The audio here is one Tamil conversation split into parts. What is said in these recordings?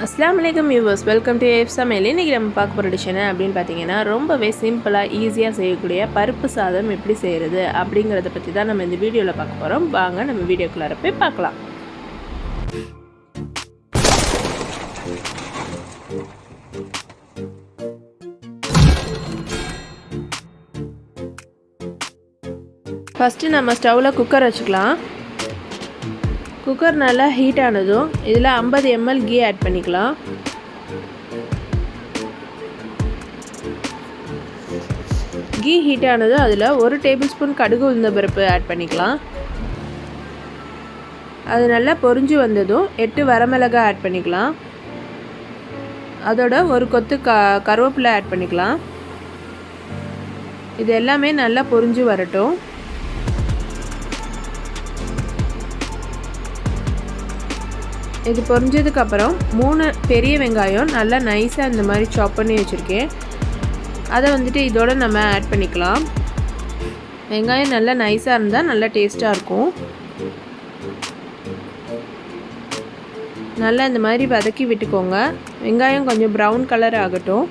அஸ்ஸலாமு அலைக்கும் வியூவர்ஸ், வெல்கம் டு ஏஃப் சமையல். இன்றைக்கி நம்ம பார்க்க போகிற டிஷ் என்ன அப்படின்னு பார்த்தீங்கன்னா, ரொம்பவே சிம்பிளாக ஈஸியாக செய்யக்கூடிய பருப்பு சாதம் எப்படி செய்கிறது அப்படிங்கிறத பற்றி தான் நம்ம இந்த வீடியோவில் பார்க்க போகிறோம். வாங்க நம்ம வீடியோக்குள்ளார போய் பார்க்கலாம். ஃபஸ்ட்டு நம்ம ஸ்டவ்வில் குக்கர் வச்சுக்கலாம். குக்கர் நல்லா ஹீட் ஆனதும் இதில் 50 ml கீ ஆட் பண்ணிக்கலாம். கீ ஹீட் ஆனதும் அதில் 1 டேபிள் ஸ்பூன் கடுகு உளுந்தம்பருப்பு ஆட் பண்ணிக்கலாம். அது நல்லா பொரிஞ்சு வந்ததும் 8 வரமிளகாய் ஆட் பண்ணிக்கலாம். அதோட ஒரு கொத்து கருவேப்பிலை ஆட் பண்ணிக்கலாம். இது எல்லாமே நல்லா பொரிஞ்சு வரட்டும். இது பொரிஞ்சதுக்கப்புறம் 3 பெரிய வெங்காயம் நல்லா நைஸாக இந்த மாதிரி சாப் பண்ணி வச்சுருக்கேன். அதை வந்துட்டு இதோடு நம்ம ஆட் பண்ணிக்கலாம். வெங்காயம் நல்லா நைஸாக இருந்தால் நல்லா டேஸ்ட்டாக இருக்கும். நல்லா இந்த மாதிரி வதக்கி விட்டுக்கோங்க. வெங்காயம் கொஞ்சம் ப்ரௌன் கலர் ஆகட்டும்.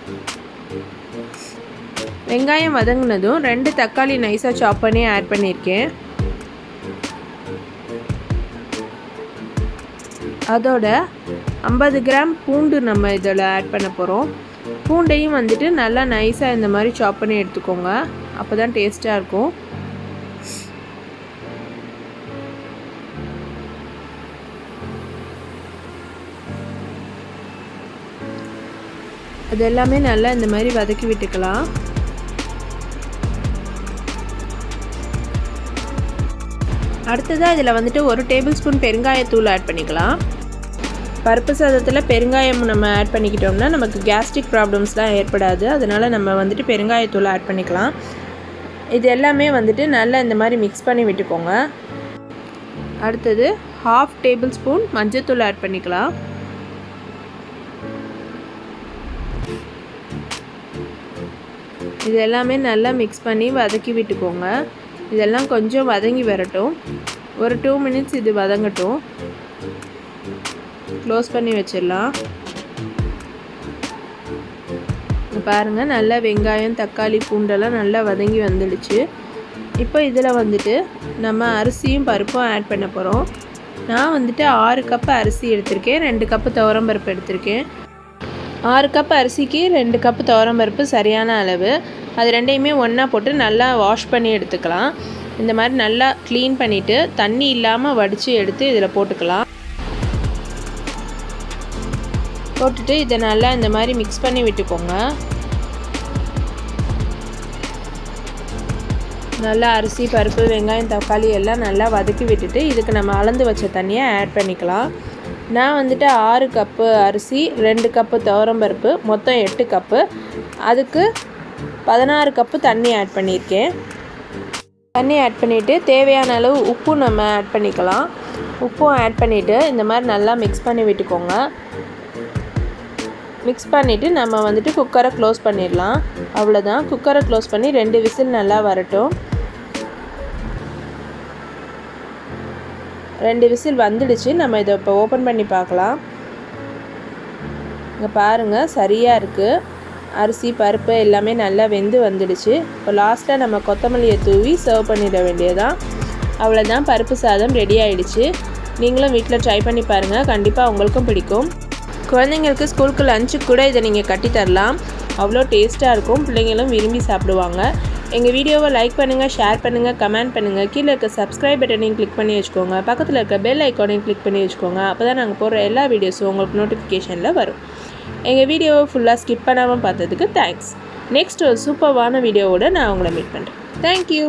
வெங்காயம் வதங்கினதும் 2 தக்காளி நைஸாக சாப் பண்ணி ஆட் பண்ணியிருக்கேன். அதோட 50 கிராம் பூண்டு நம்ம இதில் ஆட் பண்ண போகிறோம். பூண்டையும் வந்துட்டு நல்லா நைஸாக இந்த மாதிரி சாப் பண்ணி எடுத்துக்கோங்க. அப்போ தான் டேஸ்ட்டாக இருக்கும். அது எல்லாமே நல்லா இந்த மாதிரி வதக்கி விட்டுக்கலாம். அடுத்ததாக இதில் வந்துட்டு 1 டேபிள் ஸ்பூன் பெருங்காயத்தூள் ஆட் பண்ணிக்கலாம். பருப்பு சாதத்தில் பெருங்காயம் நம்ம ஆட் பண்ணிக்கிட்டோம்னா நமக்கு கேஸ்ட்ரிக் ப்ராப்ளம்ஸ்லாம் ஏற்படாது. அதனால் நம்ம வந்துட்டு பெருங்காயத்தூள் ஆட் பண்ணிக்கலாம். இது எல்லாமே வந்துட்டு நல்லா இந்த மாதிரி மிக்ஸ் பண்ணி விட்டுக்கோங்க. அடுத்தது 1/2 டேபிள் ஸ்பூன் மஞ்சள்தூள் ஆட் பண்ணிக்கலாம். இது எல்லாமே நல்லா மிக்ஸ் பண்ணி வதக்கி விட்டுக்கோங்க. இதெல்லாம் கொஞ்சம் வதங்கி வரட்டும். ஒரு 2 மினிட்ஸ் இது வதங்கட்டும். க்ளோஸ் பண்ணி வச்சிடலாம். பாருங்கள், நல்லா வெங்காயம் தக்காளி பூண்டெல்லாம் நல்லா வதங்கி வந்துடுச்சு. இப்போ இதில் வந்துட்டு நம்ம அரிசியும் பருப்பும் ஆட் பண்ண போகிறோம். நான் வந்துட்டு 6 கப்பு அரிசி எடுத்திருக்கேன், 2 கப்பு துவரம்பருப்பு எடுத்திருக்கேன். 6 கப் அரிசிக்கு 2 கப்பு துவரம்பருப்பு சரியான அளவு. அது ரெண்டையுமே ஒன்றா போட்டு நல்லா வாஷ் பண்ணி எடுத்துக்கலாம். இந்த மாதிரி நல்லா க்ளீன் பண்ணிவிட்டு தண்ணி இல்லாமல் வடித்து எடுத்து இதில் போட்டுக்கலாம். போட்டுட்டு இதை நல்லா இந்த மாதிரி மிக்ஸ் பண்ணி விட்டுக்கோங்க. நல்லா அரிசி பருப்பு வெங்காயம் தக்காளி எல்லாம் நல்லா வதக்கி விட்டுட்டு இதுக்கு நம்ம அளந்து வச்ச தண்ணியை ஆட் பண்ணிக்கலாம். நான் வந்துட்டு 6 கப்பு அரிசி 2 கப்பு துவரம்பருப்பு மொத்தம் 8 கப்பு. அதுக்கு 16 கப்பு தண்ணி ஆட் பண்ணியிருக்கேன். தண்ணி ஆட் பண்ணிவிட்டு தேவையான அளவு உப்பு நம்ம ஆட் பண்ணிக்கலாம். உப்பும் ஆட் பண்ணிவிட்டு இந்த மாதிரி நல்லா மிக்ஸ் பண்ணி விட்டுக்கோங்க. மிக்ஸ் பண்ணிவிட்டு நம்ம வந்துட்டு குக்கரை க்ளோஸ் பண்ணிடலாம். அவ்வளோதான். குக்கரை க்ளோஸ் பண்ணி 2 விசில் நல்லா வரட்டும். 2 விசில் வந்துடுச்சு. நம்ம இதை இப்போ ஓப்பன் பண்ணி பார்க்கலாம். இங்கே பாருங்கள், சரியாக இருக்குது. அரிசி பருப்பு எல்லாமே நல்லா வெந்து வந்துடுச்சு. இப்போ லாஸ்ட்டாக நம்ம கொத்தமல்லியை தூவி சர்வ் பண்ணிட வேண்டியதான். அவ்வளோதான், பருப்பு சாதம் ரெடி ஆகிடுச்சு. நீங்களும் வீட்டில் ட்ரை பண்ணி பாருங்கள், கண்டிப்பாக உங்களுக்கும் பிடிக்கும். குழந்தைங்களுக்கு ஸ்கூலுக்கு லஞ்சுக்கு கூட இதை நீங்கள் கட்டித்தரலாம். அவ்வளோ டேஸ்ட்டாக இருக்கும். பிள்ளைங்களும் விரும்பி சாப்பிடுவாங்க. எங்கள் வீடியோவை லைக் பண்ணுங்கள், ஷேர் பண்ணுங்கள், கமெண்ட் பண்ணுங்கள். கீழே இருக்க சப்ஸ்கிரைப் பட்டனையும் கிளிக் பண்ணி வச்சுக்கோங்க. பக்கத்தில் இருக்க பெல் ஐக்கானையும் கிளிக் பண்ணி வச்சுக்கோங்க. அப்போ தான் நாங்கள் போடுற எல்லா வீடியோஸும் உங்களுக்கு நோட்டிஃபிகேஷனில் வரும். எங்கள் வீடியோவை ஃபுல்லாக ஸ்கிப் பண்ணாமல் பார்த்ததுக்கு தேங்க்ஸ். நெக்ஸ்ட் ஒரு சூப்பர்வான வீடியோவோடு நான் உங்களை மீட் பண்ணுறேன். தேங்க்யூ.